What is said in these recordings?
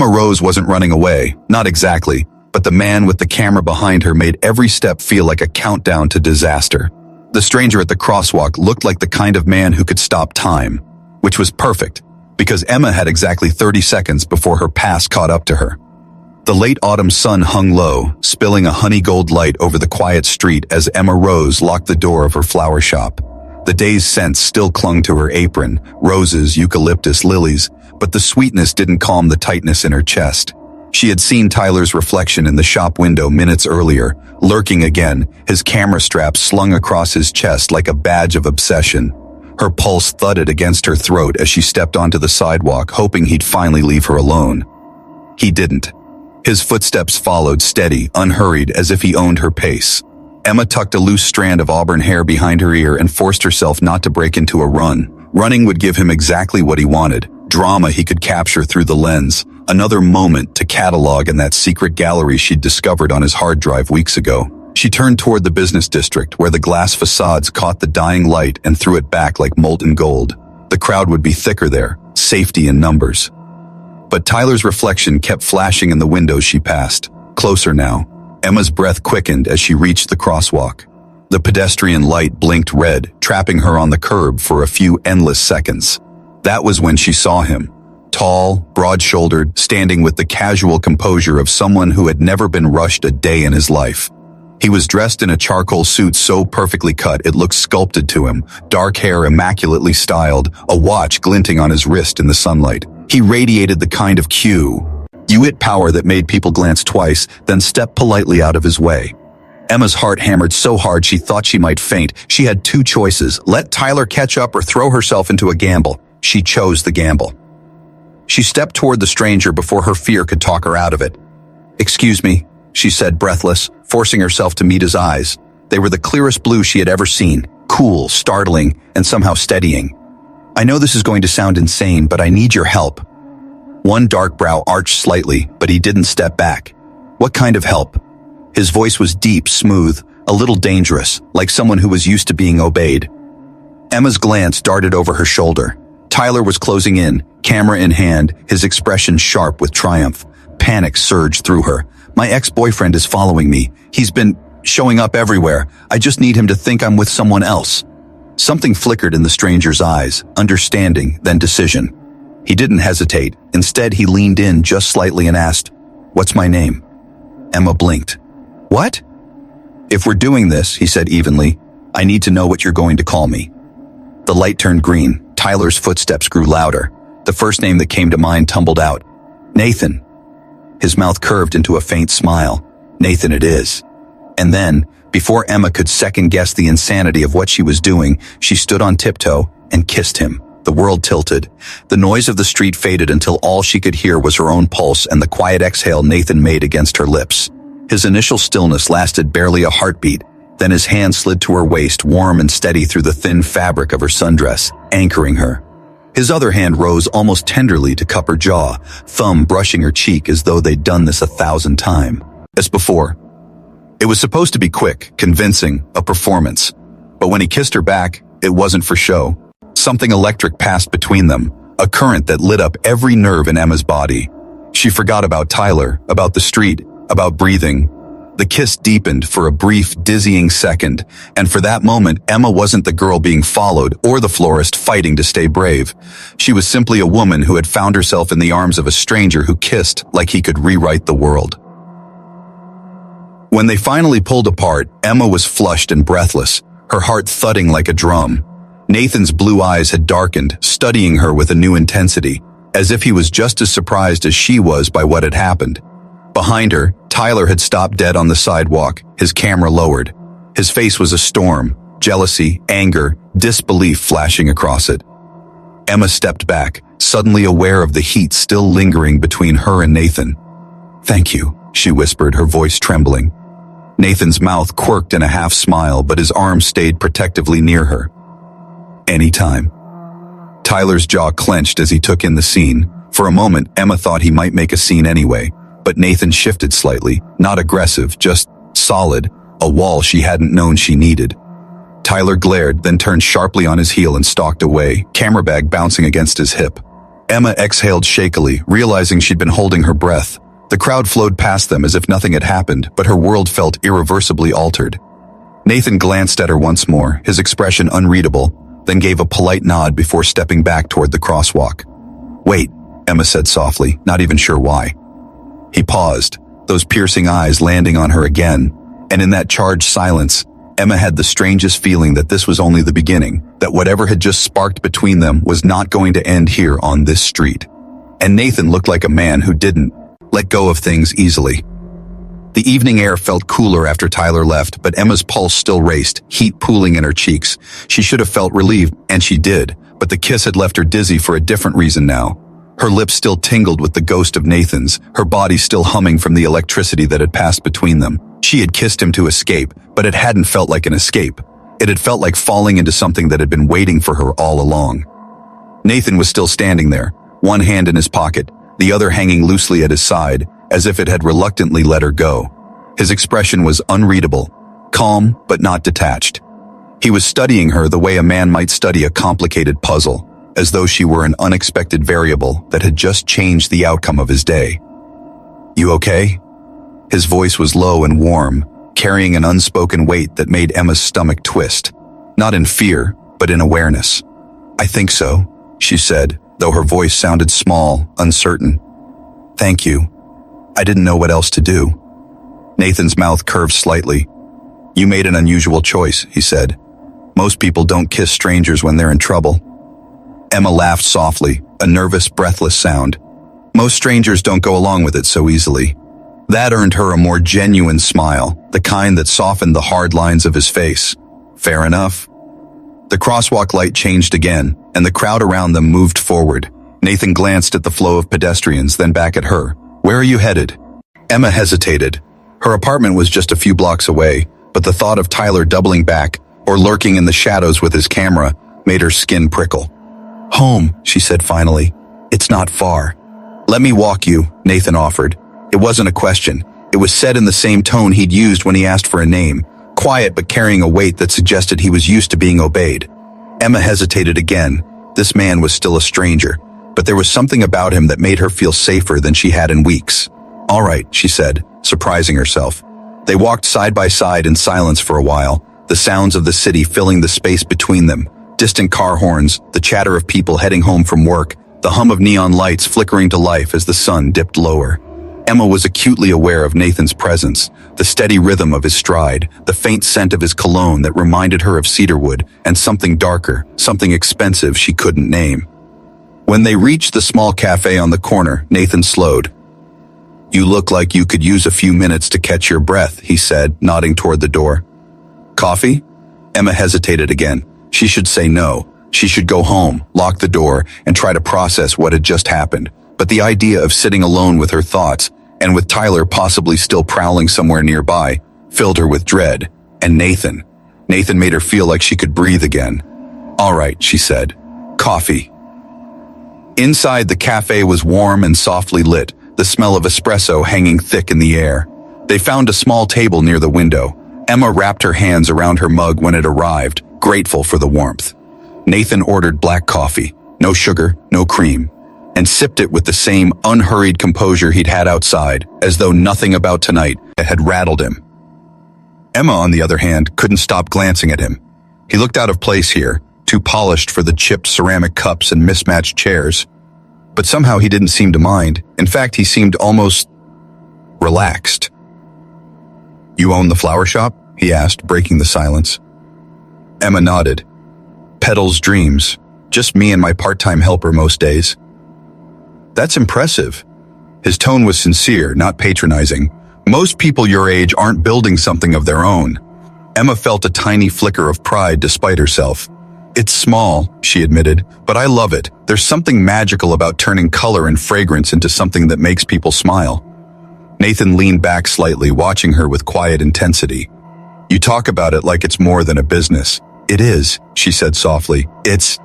Emma Rose wasn't running away, not exactly, but the man with the camera behind her made every step feel like a countdown to disaster. The stranger at the crosswalk looked like the kind of man who could stop time, which was perfect, because Emma had exactly 30 seconds before her past caught up to her. The late autumn sun hung low, spilling a honey gold light over the quiet street as Emma Rose locked the door of her flower shop. The day's scents still clung to her apron, roses, eucalyptus, lilies, but the sweetness didn't calm the tightness in her chest. She had seen Tyler's reflection in the shop window minutes earlier, lurking again, his camera strap slung across his chest like a badge of obsession. Her pulse thudded against her throat as she stepped onto the sidewalk, hoping he'd finally leave her alone. He didn't. His footsteps followed, steady, unhurried, as if he owned her pace. Emma tucked a loose strand of auburn hair behind her ear and forced herself not to break into a run. Running would give him exactly what he wanted, drama he could capture through the lens, another moment to catalog in that secret gallery she'd discovered on his hard drive weeks ago. She turned toward the business district, where the glass facades caught the dying light and threw it back like molten gold. The crowd would be thicker there, safety in numbers. But Tyler's reflection kept flashing in the windows she passed. Closer now. Emma's breath quickened as she reached the crosswalk. The pedestrian light blinked red, trapping her on the curb for a few endless seconds. That was when she saw him. Tall, broad-shouldered, standing with the casual composure of someone who had never been rushed a day in his life. He was dressed in a charcoal suit so perfectly cut it looked sculpted to him, dark hair immaculately styled, a watch glinting on his wrist in the sunlight. He radiated the kind of it power that made people glance twice, then step politely out of his way. Emma's heart hammered so hard she thought she might faint. She had two choices: let Tyler catch up or throw herself into a gamble. She chose the gamble. She stepped toward the stranger before her fear could talk her out of it. "Excuse me," she said, breathless, forcing herself to meet his eyes. They were the clearest blue she had ever seen, cool, startling, and somehow steadying. "I know this is going to sound insane, but I need your help." One dark brow arched slightly, but he didn't step back. "What kind of help?" His voice was deep, smooth, a little dangerous, like someone who was used to being obeyed. Emma's glance darted over her shoulder. Tyler was closing in, camera in hand, his expression sharp with triumph. Panic surged through her. "My ex-boyfriend is following me. He's been showing up everywhere. I just need him to think I'm with someone else." Something flickered in the stranger's eyes, understanding, then decision. He didn't hesitate. Instead, he leaned in just slightly and asked, "What's my name?" Emma blinked. "What?" "If we're doing this," he said evenly, "I need to know what you're going to call me." The light turned green. Tyler's footsteps grew louder. The first name that came to mind tumbled out. "Nathan." His mouth curved into a faint smile. "Nathan it is." And then, before Emma could second-guess the insanity of what she was doing, she stood on tiptoe and kissed him. The world tilted. The noise of the street faded until all she could hear was her own pulse and the quiet exhale Nathan made against her lips. His initial stillness lasted barely a heartbeat. Then his hand slid to her waist, warm and steady through the thin fabric of her sundress, anchoring her. His other hand rose almost tenderly to cup her jaw, thumb brushing her cheek as though they'd done this 1,000 times. As before. It was supposed to be quick, convincing, a performance. But when he kissed her back, it wasn't for show. Something electric passed between them, a current that lit up every nerve in Emma's body. She forgot about Tyler, about the street, about breathing. The kiss deepened for a brief, dizzying second, and for that moment, Emma wasn't the girl being followed or the florist fighting to stay brave. She was simply a woman who had found herself in the arms of a stranger who kissed like he could rewrite the world. When they finally pulled apart, Emma was flushed and breathless, her heart thudding like a drum. Nathan's blue eyes had darkened, studying her with a new intensity, as if he was just as surprised as she was by what had happened. Behind her, Tyler had stopped dead on the sidewalk, his camera lowered. His face was a storm, jealousy, anger, disbelief flashing across it. Emma stepped back, suddenly aware of the heat still lingering between her and Nathan. "Thank you," she whispered, her voice trembling. Nathan's mouth quirked in a half-smile, but his arm stayed protectively near her. "Anytime." Tyler's jaw clenched as he took in the scene. For a moment, Emma thought he might make a scene anyway, but Nathan shifted slightly, not aggressive, just solid, a wall she hadn't known she needed. Tyler glared, then turned sharply on his heel and stalked away, camera bag bouncing against his hip. Emma exhaled shakily, realizing she'd been holding her breath. The crowd flowed past them as if nothing had happened, but her world felt irreversibly altered. Nathan glanced at her once more, his expression unreadable, then gave a polite nod before stepping back toward the crosswalk. "Wait," Emma said softly, not even sure why. He paused, those piercing eyes landing on her again, and in that charged silence, Emma had the strangest feeling that this was only the beginning, that whatever had just sparked between them was not going to end here on this street. And Nathan looked like a man who didn't let go of things easily. The evening air felt cooler after Tyler left, but Emma's pulse still raced, heat pooling in her cheeks. She should have felt relieved, and she did, but the kiss had left her dizzy for a different reason now. Her lips still tingled with the ghost of Nathan's, her body still humming from the electricity that had passed between them. She had kissed him to escape, but it hadn't felt like an escape. It had felt like falling into something that had been waiting for her all along. Nathan was still standing there, one hand in his pocket, the other hanging loosely at his side, as if it had reluctantly let her go. His expression was unreadable, calm but not detached. He was studying her the way a man might study a complicated puzzle, as though she were an unexpected variable that had just changed the outcome of his day. "You okay?" His voice was low and warm, carrying an unspoken weight that made Emma's stomach twist. Not in fear, but in awareness. "I think so," she said, though her voice sounded small, uncertain. "Thank you. I didn't know what else to do." Nathan's mouth curved slightly. "You made an unusual choice," he said. "Most people don't kiss strangers when they're in trouble." Emma laughed softly, a nervous, breathless sound. Most strangers don't go along with it so easily. That earned her a more genuine smile, the kind that softened the hard lines of his face. Fair enough. The crosswalk light changed again, and the crowd around them moved forward. Nathan glanced at the flow of pedestrians, then back at her. "Where are you headed?" Emma hesitated. Her apartment was just a few blocks away, but the thought of Tyler doubling back, or lurking in the shadows with his camera, made her skin prickle. "Home," she said finally. "It's not far." "Let me walk you," Nathan offered. It wasn't a question. It was said in the same tone he'd used when he asked for a name, quiet but carrying a weight that suggested he was used to being obeyed. Emma hesitated again. This man was still a stranger, but there was something about him that made her feel safer than she had in weeks. "All right," she said, surprising herself. They walked side by side in silence for a while, the sounds of the city filling the space between them, distant car horns, the chatter of people heading home from work, the hum of neon lights flickering to life as the sun dipped lower. Emma was acutely aware of Nathan's presence, the steady rhythm of his stride, the faint scent of his cologne that reminded her of cedarwood, and something darker, something expensive she couldn't name. When they reached the small cafe on the corner, Nathan slowed. "You look like you could use a few minutes to catch your breath," he said, nodding toward the door. "Coffee?" Emma hesitated again. She should say no. She should go home, lock the door, and try to process what had just happened. But the idea of sitting alone with her thoughts, and with Tyler possibly still prowling somewhere nearby, filled her with dread. And Nathan made her feel like she could breathe again. "All right," she said. "Coffee." Inside, the cafe was warm and softly lit, the smell of espresso hanging thick in the air. They found a small table near the window. Emma wrapped her hands around her mug when it arrived, grateful for the warmth. Nathan ordered black coffee, no sugar, no cream, and sipped it with the same unhurried composure he'd had outside, as though nothing about tonight had rattled him. Emma, on the other hand, couldn't stop glancing at him. He looked out of place here, too polished for the chipped ceramic cups and mismatched chairs. But somehow he didn't seem to mind. In fact, he seemed almost relaxed. "You own the flower shop?" he asked, breaking the silence. Emma nodded. "Petals Dreams. Just me and my part-time helper most days." "That's impressive." His tone was sincere, not patronizing. "Most people your age aren't building something of their own." Emma felt a tiny flicker of pride despite herself. "It's small," she admitted, "but I love it. There's something magical about turning color and fragrance into something that makes people smile." Nathan leaned back slightly, watching her with quiet intensity. "You talk about it like it's more than a business." "It is," she said softly. "It's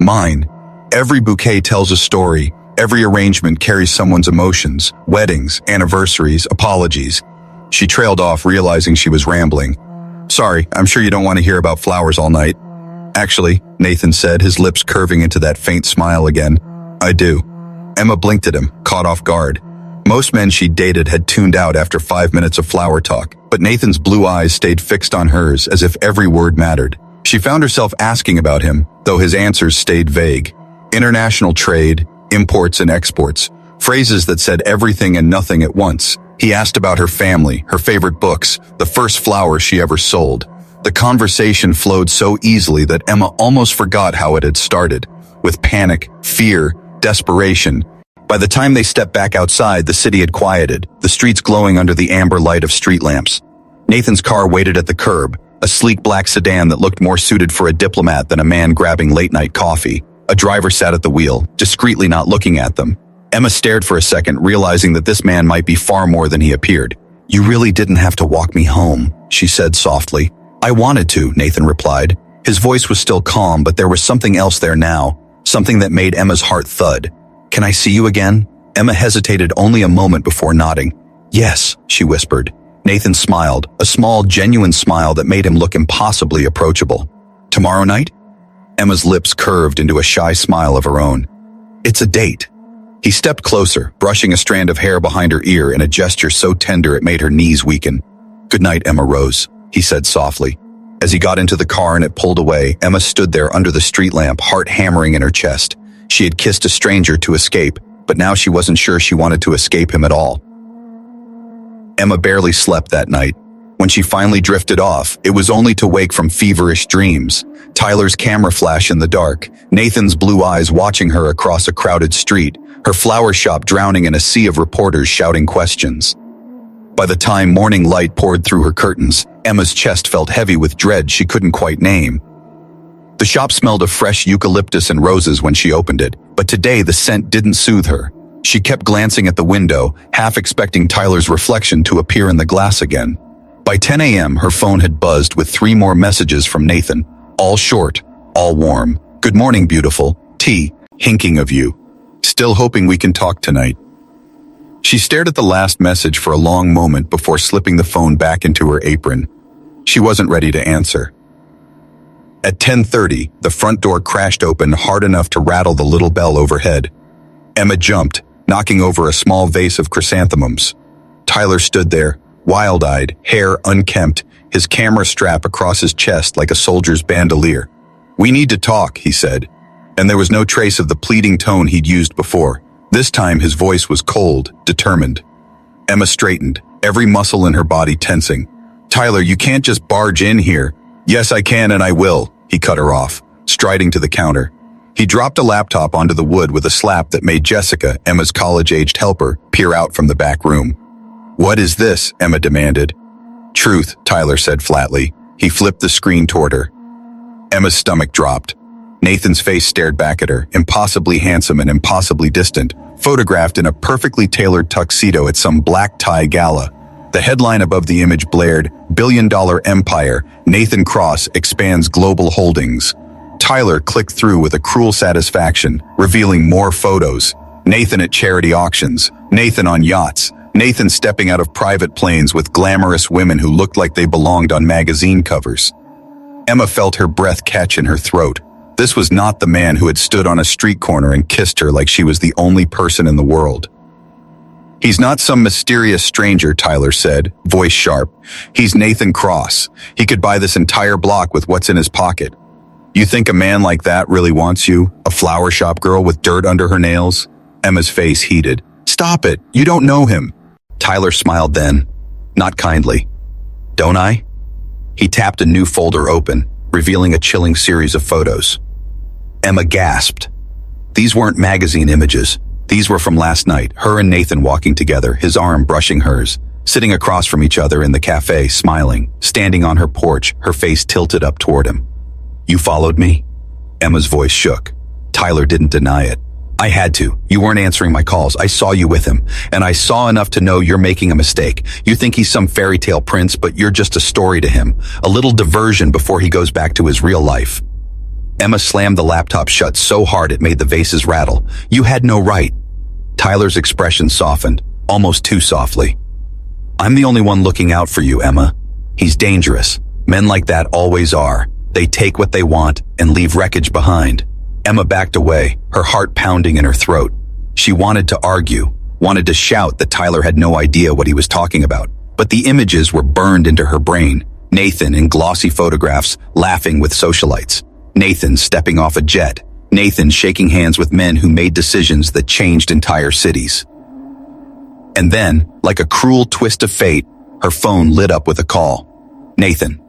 mine. Every bouquet tells a story. Every arrangement carries someone's emotions, weddings, anniversaries, apologies." She trailed off, realizing she was rambling. "Sorry, I'm sure you don't want to hear about flowers all night." "Actually," Nathan said, his lips curving into that faint smile again, I do. Emma blinked at him, caught off guard. Most men she dated had tuned out after 5 minutes of flower talk, but Nathan's blue eyes stayed fixed on hers as if every word mattered. She found herself asking about him, though his answers stayed vague. International trade, imports and exports, phrases that said everything and nothing at once. He asked about her family, her favorite books, the first flowers she ever sold. The conversation flowed so easily that Emma almost forgot how it had started, with panic, fear, desperation. By the time they stepped back outside, the city had quieted, the streets glowing under the amber light of street lamps. Nathan's car waited at the curb, a sleek black sedan that looked more suited for a diplomat than a man grabbing late-night coffee. A driver sat at the wheel, discreetly not looking at them. Emma stared for a second, realizing that this man might be far more than he appeared. "You really didn't have to walk me home," she said softly. "I wanted to," Nathan replied. His voice was still calm, but there was something else there now, something that made Emma's heart thud. "Can I see you again?" Emma hesitated only a moment before nodding. "Yes," she whispered. Nathan smiled, a small, genuine smile that made him look impossibly approachable. "Tomorrow night?" Emma's lips curved into a shy smile of her own. "It's a date." He stepped closer, brushing a strand of hair behind her ear in a gesture so tender it made her knees weaken. "Good night, Emma Rose," he said softly. As he got into the car and it pulled away, Emma stood there under the street lamp, heart hammering in her chest. She had kissed a stranger to escape, but now she wasn't sure she wanted to escape him at all. Emma barely slept that night. When she finally drifted off, it was only to wake from feverish dreams. Tyler's camera flash in the dark, Nathan's blue eyes watching her across a crowded street, her flower shop drowning in a sea of reporters shouting questions. By the time morning light poured through her curtains, Emma's chest felt heavy with dread she couldn't quite name. The shop smelled of fresh eucalyptus and roses when she opened it, but today the scent didn't soothe her. She kept glancing at the window, half expecting Tyler's reflection to appear in the glass again. By 10 a.m., her phone had buzzed with 3 more messages from Nathan, all short, all warm. "Good morning, beautiful. T. Hinking of you. Still hoping we can talk tonight." She stared at the last message for a long moment before slipping the phone back into her apron. She wasn't ready to answer. At 10:30, the front door crashed open hard enough to rattle the little bell overhead. Emma jumped, knocking over a small vase of chrysanthemums. Tyler stood there, wild-eyed, hair unkempt, his camera strap across his chest like a soldier's bandolier. "We need to talk," he said, and there was no trace of the pleading tone he'd used before. This time his voice was cold, determined. Emma straightened, every muscle in her body tensing. "Tyler, you can't just barge in here." "Yes, I can and I will," he cut her off, striding to the counter. He dropped a laptop onto the wood with a slap that made Jessica, Emma's college-aged helper, peer out from the back room. "What is this?" Emma demanded. "Truth," Tyler said flatly. He flipped the screen toward her. Emma's stomach dropped. Nathan's face stared back at her, impossibly handsome and impossibly distant, photographed in a perfectly tailored tuxedo at some black tie gala. The headline above the image blared, "Billion-dollar empire, Nathan Cross expands global holdings." Tyler clicked through with a cruel satisfaction, revealing more photos. Nathan at charity auctions, Nathan on yachts, Nathan stepping out of private planes with glamorous women who looked like they belonged on magazine covers. Emma felt her breath catch in her throat. This was not the man who had stood on a street corner and kissed her like she was the only person in the world. "He's not some mysterious stranger," Tyler said, voice sharp. "He's Nathan Cross. He could buy this entire block with what's in his pocket." "You think a man like that really wants you? A flower shop girl with dirt under her nails?" Emma's face heated. "Stop it. You don't know him." Tyler smiled then, not kindly. "Don't I?" He tapped a new folder open, revealing a chilling series of photos. Emma gasped. These weren't magazine images. These were from last night, her and Nathan walking together, his arm brushing hers, sitting across from each other in the cafe, smiling, standing on her porch, her face tilted up toward him. "You followed me?" Emma's voice shook. Tyler didn't deny it. "I had to. You weren't answering my calls. I saw you with him, and I saw enough to know you're making a mistake. You think he's some fairy tale prince, but you're just a story to him, a little diversion before he goes back to his real life." Emma slammed the laptop shut so hard it made the vases rattle. "You had no right." Tyler's expression softened, almost too softly. "I'm the only one looking out for you, Emma. He's dangerous. Men like that always are. They take what they want and leave wreckage behind." Emma backed away, her heart pounding in her throat. She wanted to argue, wanted to shout that Tyler had no idea what he was talking about. But the images were burned into her brain. Nathan in glossy photographs, laughing with socialites. Nathan stepping off a jet. Nathan shaking hands with men who made decisions that changed entire cities. And then, like a cruel twist of fate, her phone lit up with a call. Nathan.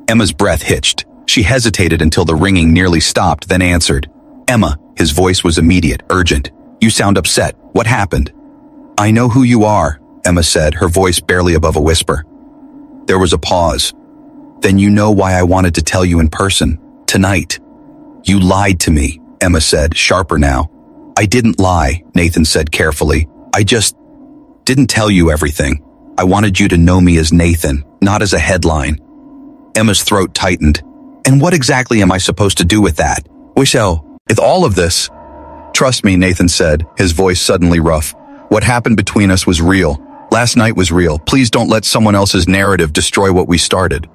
Emma's breath hitched. She hesitated until the ringing nearly stopped, then answered. Emma, his voice was immediate, urgent. You sound upset. What happened? I know who you are, Emma said, her voice barely above a whisper. There was a pause. Then you know why I wanted to tell you in person, tonight. You lied to me, Emma said, sharper now. I didn't lie, Nathan said carefully. I just didn't tell you everything. I wanted you to know me as Nathan, not as a headline. Emma's throat tightened. And what exactly am I supposed to do with that? With all of this? Trust me, Nathan said, his voice suddenly rough. What happened between us was real. Last night was real. Please don't let someone else's narrative destroy what we started.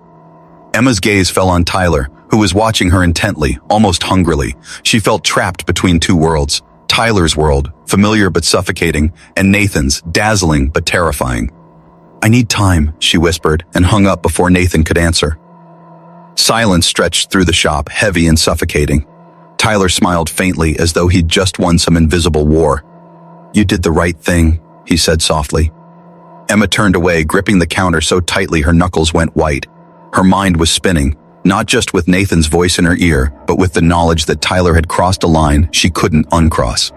Emma's gaze fell on Tyler, who was watching her intently, almost hungrily. She felt trapped between two worlds. Tyler's world, familiar but suffocating, and Nathan's, dazzling but terrifying. I need time, she whispered, and hung up before Nathan could answer. Silence stretched through the shop, heavy and suffocating. Tyler smiled faintly as though he'd just won some invisible war. You did the right thing, he said softly. Emma turned away, gripping the counter so tightly her knuckles went white. Her mind was spinning, not just with Nathan's voice in her ear, but with the knowledge that Tyler had crossed a line she couldn't uncross.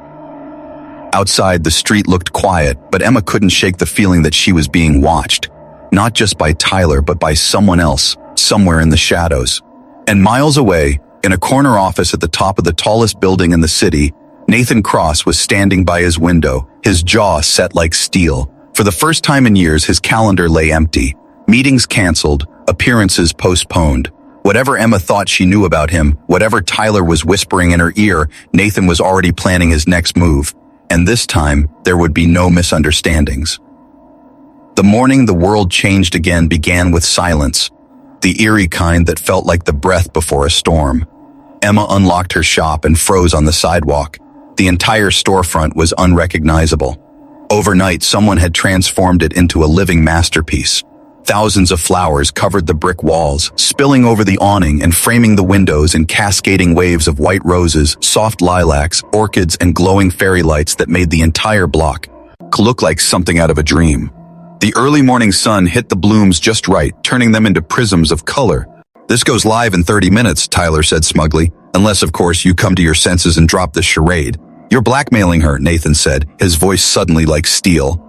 Outside, the street looked quiet, but Emma couldn't shake the feeling that she was being watched. Not just by Tyler, but by someone else, somewhere in the shadows. And miles away, in a corner office at the top of the tallest building in the city, Nathan Cross was standing by his window, his jaw set like steel. For the first time in years, his calendar lay empty. Meetings canceled, appearances postponed. Whatever Emma thought she knew about him, whatever Tyler was whispering in her ear, Nathan was already planning his next move. And this time, there would be no misunderstandings. The morning the world changed again began with silence, the eerie kind that felt like the breath before a storm. Emma unlocked her shop and froze on the sidewalk. The entire storefront was unrecognizable. Overnight, someone had transformed it into a living masterpiece. Thousands of flowers covered the brick walls, spilling over the awning and framing the windows in cascading waves of white roses, soft lilacs, orchids, and glowing fairy lights that made the entire block look like something out of a dream. The early morning sun hit the blooms just right, turning them into prisms of color. This goes live in 30 minutes, Tyler said smugly, unless, of course, you come to your senses and drop this charade. You're blackmailing her, Nathan said, his voice suddenly like steel.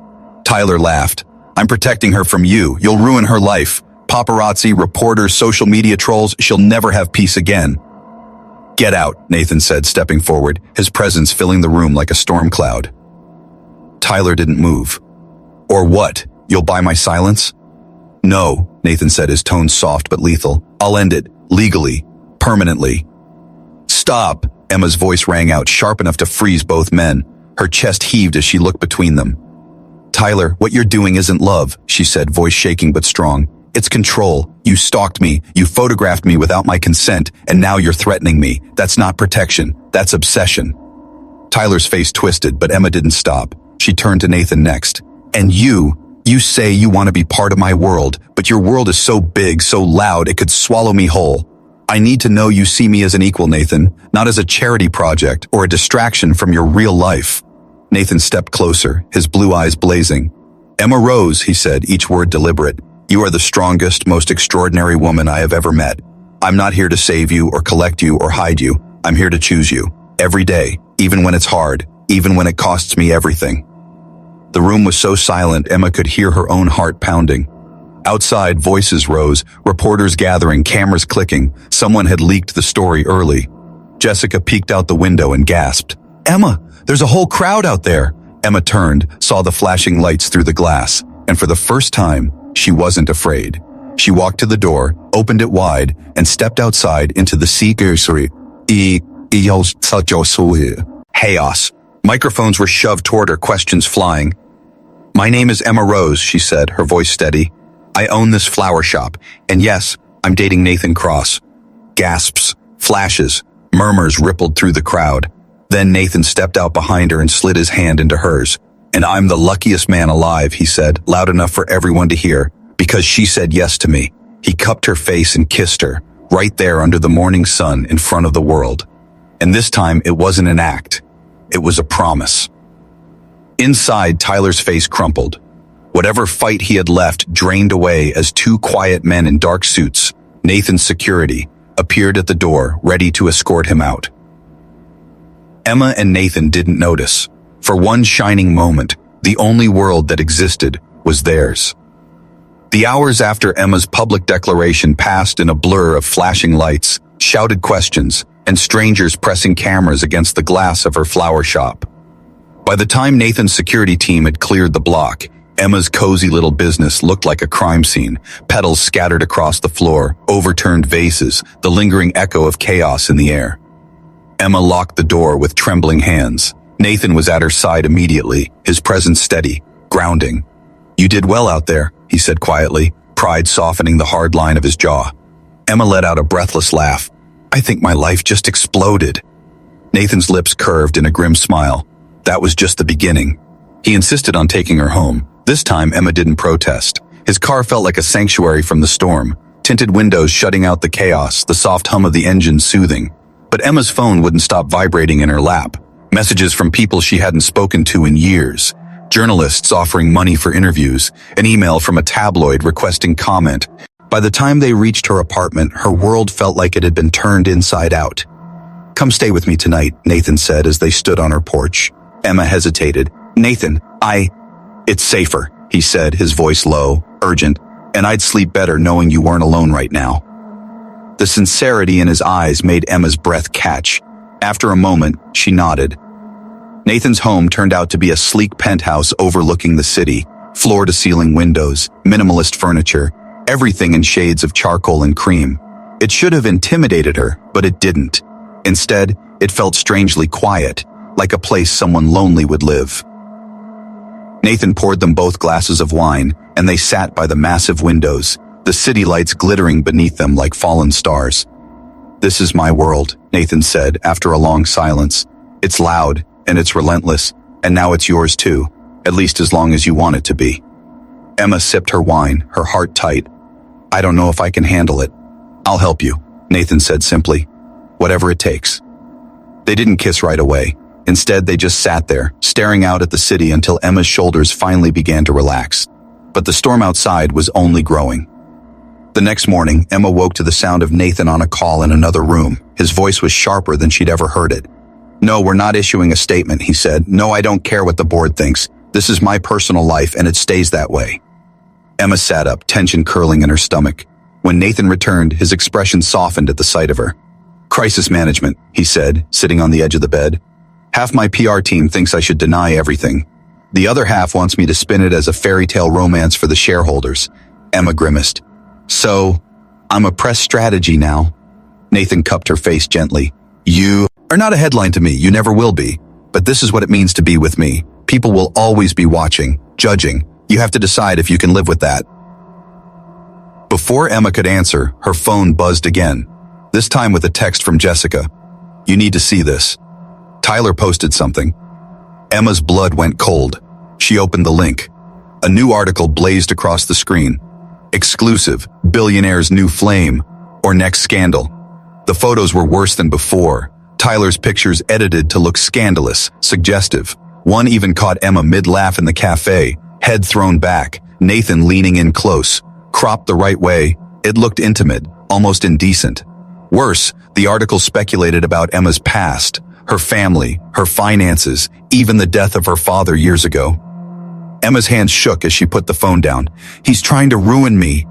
Tyler laughed. I'm protecting her from you. You'll ruin her life. Paparazzi, reporters, social media trolls, she'll never have peace again. Get out, Nathan said, stepping forward, his presence filling the room like a storm cloud. Tyler didn't move. Or what? You'll buy my silence? No, Nathan said, his tone soft but lethal. I'll end it, legally, permanently. Stop, Emma's voice rang out, sharp enough to freeze both men. Her chest heaved as she looked between them. Tyler, what you're doing isn't love, she said, voice shaking but strong. It's control. You stalked me, you photographed me without my consent, and now you're threatening me. That's not protection, that's obsession. Tyler's face twisted, but Emma didn't stop. She turned to Nathan next. And you say you want to be part of my world, but your world is so big, so loud, it could swallow me whole. I need to know you see me as an equal, Nathan, not as a charity project or a distraction from your real life. Nathan stepped closer, his blue eyes blazing. Emma Rose, he said, each word deliberate. You are the strongest, most extraordinary woman I have ever met. I'm not here to save you or collect you or hide you. I'm here to choose you. Every day, even when it's hard, even when it costs me everything. The room was so silent, Emma could hear her own heart pounding. Outside, voices rose, reporters gathering, cameras clicking. Someone had leaked the story early. Jessica peeked out the window and gasped. Emma, there's a whole crowd out there. Emma turned, saw the flashing lights through the glass, and for the first time, she wasn't afraid. She walked to the door, opened it wide, and stepped outside into the chaos. Microphones were shoved toward her, questions flying. My name is Emma Rose, she said, her voice steady. I own this flower shop, and yes, I'm dating Nathan Cross. Gasps, flashes, Murmurs rippled through the crowd. Then Nathan stepped out behind her and slid his hand into hers. "And I'm the luckiest man alive," he said, loud enough for everyone to hear, "because she said yes to me." He cupped her face and kissed her, right there under the morning sun in front of the world. And this time it wasn't an act. It was a promise. Inside, Tyler's face crumpled. Whatever fight he had left drained away as two quiet men in dark suits, Nathan's security, appeared at the door, ready to escort him out. Emma and Nathan didn't notice. For one shining moment, the only world that existed was theirs. The hours after Emma's public declaration passed in a blur of flashing lights, shouted questions, and strangers pressing cameras against the glass of her flower shop. By the time Nathan's security team had cleared the block, Emma's cozy little business looked like a crime scene, petals scattered across the floor, overturned vases, the lingering echo of chaos in the air. Emma locked the door with trembling hands. Nathan was at her side immediately, his presence steady, grounding. "You did well out there," he said quietly, pride softening the hard line of his jaw. Emma let out a breathless laugh. "I think my life just exploded." Nathan's lips curved in a grim smile. That was just the beginning. He insisted on taking her home. This time, Emma didn't protest. His car felt like a sanctuary from the storm, tinted windows shutting out the chaos, the soft hum of the engine soothing. But Emma's phone wouldn't stop vibrating in her lap. Messages from people she hadn't spoken to in years. Journalists offering money for interviews. An email from a tabloid requesting comment. By the time they reached her apartment, her world felt like it had been turned inside out. "Come stay with me tonight," Nathan said as they stood on her porch. Emma hesitated. "Nathan, It's safer," he said, his voice low, urgent, "and I'd sleep better knowing you weren't alone right now." The sincerity in his eyes made Emma's breath catch. After a moment, she nodded. Nathan's home turned out to be a sleek penthouse overlooking the city, floor-to-ceiling windows, minimalist furniture, everything in shades of charcoal and cream. It should have intimidated her, but it didn't. Instead, it felt strangely quiet, like a place someone lonely would live. Nathan poured them both glasses of wine, and they sat by the massive windows, the city lights glittering beneath them like fallen stars. "This is my world," Nathan said after a long silence. "It's loud, and it's relentless, and now it's yours too, at least as long as you want it to be." Emma sipped her wine, her heart tight. "I don't know if I can handle it." "I'll help you," Nathan said simply. "Whatever it takes." They didn't kiss right away. Instead, they just sat there, staring out at the city until Emma's shoulders finally began to relax. But the storm outside was only growing. The next morning, Emma woke to the sound of Nathan on a call in another room. His voice was sharper than she'd ever heard it. "No, we're not issuing a statement," he said. "No, I don't care what the board thinks. This is my personal life, and it stays that way." Emma sat up, tension curling in her stomach. When Nathan returned, his expression softened at the sight of her. "Crisis management," he said, sitting on the edge of the bed. "Half my PR team thinks I should deny everything. The other half wants me to spin it as a fairy tale romance for the shareholders." Emma grimaced. "So, I'm a press strategy now." Nathan cupped her face gently. "You are not a headline to me, you never will be. But this is what it means to be with me. People will always be watching, judging. You have to decide if you can live with that." Before Emma could answer, her phone buzzed again, this time with a text from Jessica. "You need to see this. Tyler posted something." Emma's blood went cold. She opened the link. A new article blazed across the screen. "Exclusive, Billionaire's new flame, or next scandal." The photos were worse than before. Tyler's pictures edited to look scandalous, suggestive. One even caught Emma mid-laugh in the cafe, head thrown back, Nathan leaning in close. Cropped the right way, it looked intimate, almost indecent. Worse, the article speculated about Emma's past, her family, her finances, even the death of her father years ago. Emma's hands shook as she put the phone down. "He's trying to ruin me."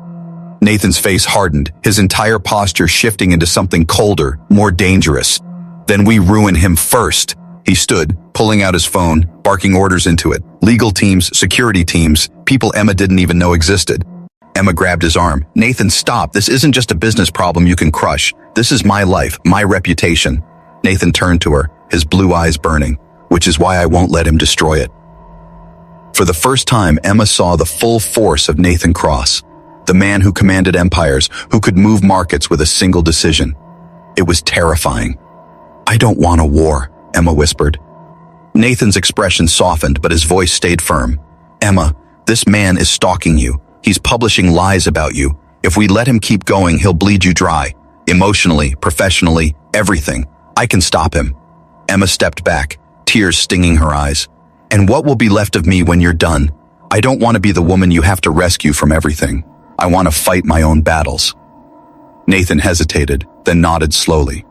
Nathan's face hardened, his entire posture shifting into something colder, more dangerous. "Then we ruin him first." He stood, pulling out his phone, barking orders into it. Legal teams, security teams, people Emma didn't even know existed. Emma grabbed his arm. "Nathan, stop. This isn't just a business problem you can crush. This is my life, my reputation." Nathan turned to her, his blue eyes burning, "Which is why I won't let him destroy it." For the first time, Emma saw the full force of Nathan Cross, the man who commanded empires, who could move markets with a single decision. It was terrifying. I don't want a war, Emma whispered. Nathan's expression softened, but his voice stayed firm. Emma, this man is stalking you. He's publishing lies about you. If we let him keep going, he'll bleed you dry. Emotionally, professionally, everything. I can stop him. Emma stepped back, tears stinging her eyes. And what will be left of me when you're done? I don't want to be the woman you have to rescue from everything. I want to fight my own battles. Nathan hesitated, then nodded slowly.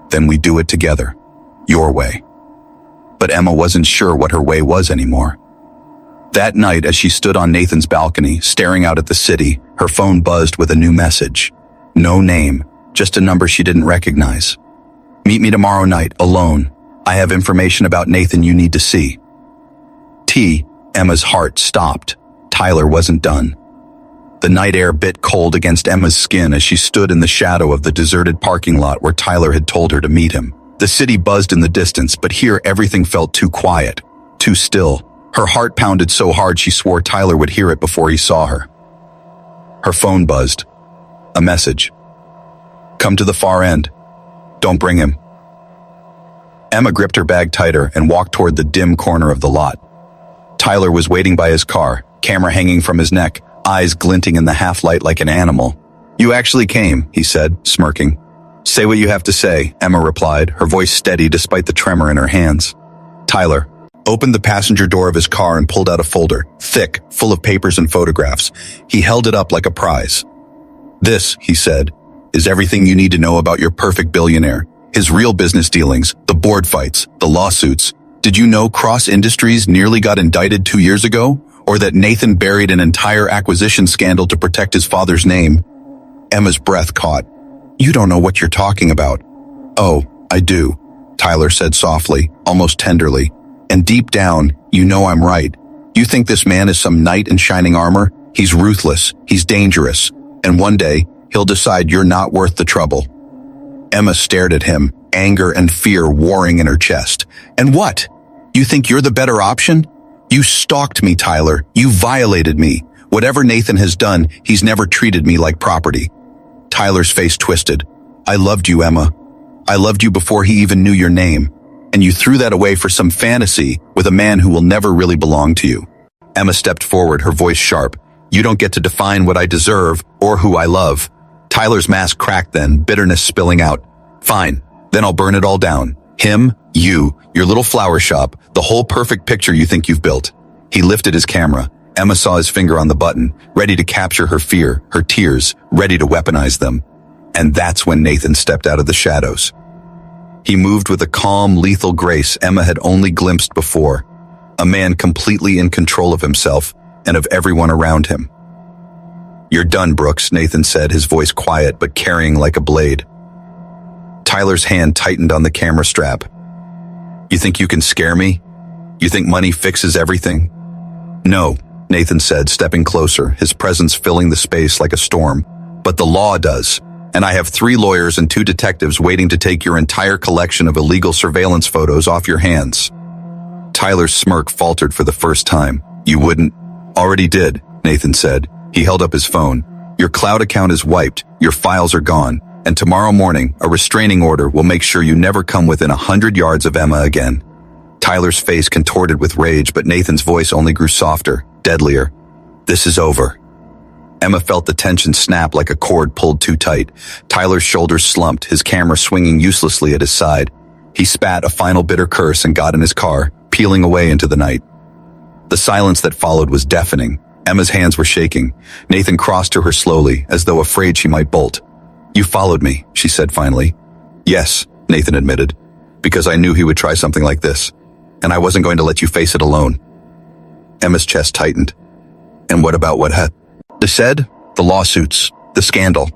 Then we do it together. Your way. But Emma wasn't sure what her way was anymore. That night, as she stood on Nathan's balcony, staring out at the city, her phone buzzed with a new message. No name, just a number she didn't recognize. Meet me tomorrow night, alone. I have information about Nathan you need to see. Emma's heart stopped. Tyler wasn't done. The night air bit cold against Emma's skin as she stood in the shadow of the deserted parking lot where Tyler had told her to meet him. The city buzzed in the distance, but here everything felt too quiet, too still. Her heart pounded so hard she swore Tyler would hear it before he saw her. Her phone buzzed. A message. Come to the far end. Don't bring him. Emma gripped her bag tighter and walked toward the dim corner of the lot. Tyler was waiting by his car, camera hanging from his neck, eyes glinting in the half-light like an animal. You actually came, he said, smirking. Say what you have to say, Emma replied, her voice steady despite the tremor in her hands. Tyler opened the passenger door of his car and pulled out a folder, thick, full of papers and photographs. He held it up like a prize. This, he said, is everything you need to know about your perfect billionaire. His real business dealings, the board fights, the lawsuits. Did you know Cross Industries nearly got indicted 2 years ago? Or that Nathan buried an entire acquisition scandal to protect his father's name? Emma's breath caught. You don't know what you're talking about. Oh, I do, Tyler said softly, almost tenderly. And deep down, you know I'm right. You think this man is some knight in shining armor? He's ruthless, he's dangerous, and one day, he'll decide you're not worth the trouble. Emma stared at him, anger and fear warring in her chest. And what? You think you're the better option? You stalked me, Tyler. You violated me. Whatever Nathan has done, he's never treated me like property. Tyler's face twisted. I loved you, Emma. I loved you before he even knew your name. And you threw that away for some fantasy with a man who will never really belong to you. Emma stepped forward, her voice sharp. You don't get to define what I deserve or who I love. Tyler's mask cracked then, bitterness spilling out. Fine, then I'll burn it all down. Him, you, your little flower shop, the whole perfect picture you think you've built. He lifted his camera. Emma saw his finger on the button, ready to capture her fear, her tears, ready to weaponize them. And that's when Nathan stepped out of the shadows. He moved with a calm, lethal grace Emma had only glimpsed before. A man completely in control of himself and of everyone around him. You're done, Brooks, Nathan said, his voice quiet but carrying like a blade. Tyler's hand tightened on the camera strap. You think you can scare me? You think money fixes everything? No, Nathan said, stepping closer, his presence filling the space like a storm. But the law does. And I have 3 lawyers and 2 detectives waiting to take your entire collection of illegal surveillance photos off your hands. Tyler's smirk faltered for the first time. You wouldn't? Already did, Nathan said. He held up his phone. Your cloud account is wiped, your files are gone, and tomorrow morning, a restraining order will make sure you never come within 100 yards of Emma again. Tyler's face contorted with rage, but Nathan's voice only grew softer, deadlier. This is over. Emma felt the tension snap like a cord pulled too tight. Tyler's shoulders slumped, his camera swinging uselessly at his side. He spat a final bitter curse and got in his car, peeling away into the night. The silence that followed was deafening. Emma's hands were shaking. Nathan crossed to her slowly, as though afraid she might bolt. You followed me, she said finally. Yes, Nathan admitted, because I knew he would try something like this, and I wasn't going to let you face it alone. Emma's chest tightened. And what about what had said? The lawsuits, the scandal.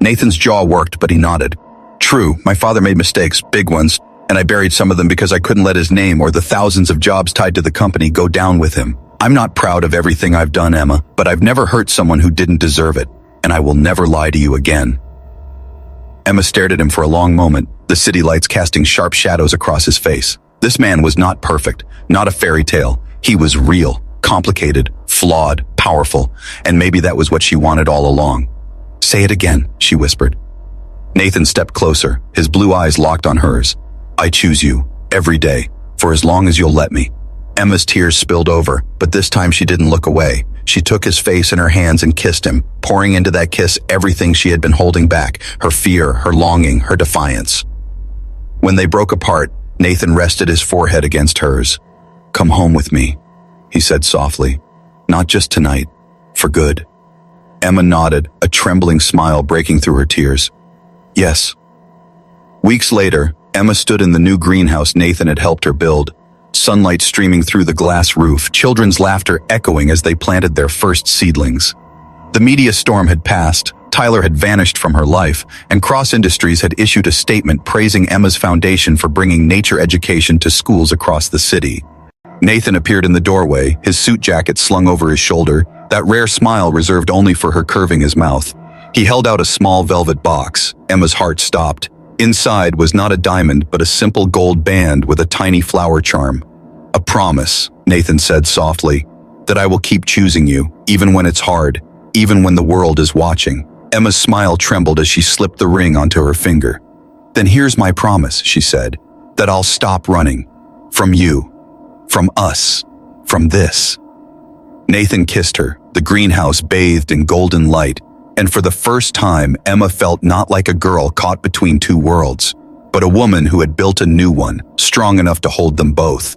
Nathan's jaw worked, but he nodded. True, my father made mistakes, big ones, and I buried some of them because I couldn't let his name or the thousands of jobs tied to the company go down with him. I'm not proud of everything I've done, Emma, but I've never hurt someone who didn't deserve it, and I will never lie to you again. Emma stared at him for a long moment, the city lights casting sharp shadows across his face. This man was not perfect, not a fairy tale. He was real, complicated, flawed, powerful, and maybe that was what she wanted all along. Say it again, she whispered. Nathan stepped closer, his blue eyes locked on hers. I choose you, every day, for as long as you'll let me. Emma's tears spilled over, but this time she didn't look away. She took his face in her hands and kissed him, pouring into that kiss everything she had been holding back, her fear, her longing, her defiance. When they broke apart, Nathan rested his forehead against hers. Come home with me, he said softly. Not just tonight, for good. Emma nodded, a trembling smile breaking through her tears. Yes. Weeks later, Emma stood in the new greenhouse Nathan had helped her build. Sunlight streaming through the glass roof, children's laughter echoing as they planted their first seedlings. The media storm had passed, Tyler had vanished from her life, and Cross Industries had issued a statement praising Emma's foundation for bringing nature education to schools across the city. Nathan appeared in the doorway, his suit jacket slung over his shoulder, that rare smile reserved only for her curving his mouth. He held out a small velvet box. Emma's heart stopped. Inside was not a diamond, but a simple gold band with a tiny flower charm. A promise, Nathan said softly, that I will keep choosing you, even when it's hard, even when the world is watching. Emma's smile trembled as she slipped the ring onto her finger. Then here's my promise, she said, that I'll stop running. From you. From us. From this. Nathan kissed her, the greenhouse bathed in golden light, and for the first time Emma felt not like a girl caught between two worlds, but a woman who had built a new one, strong enough to hold them both.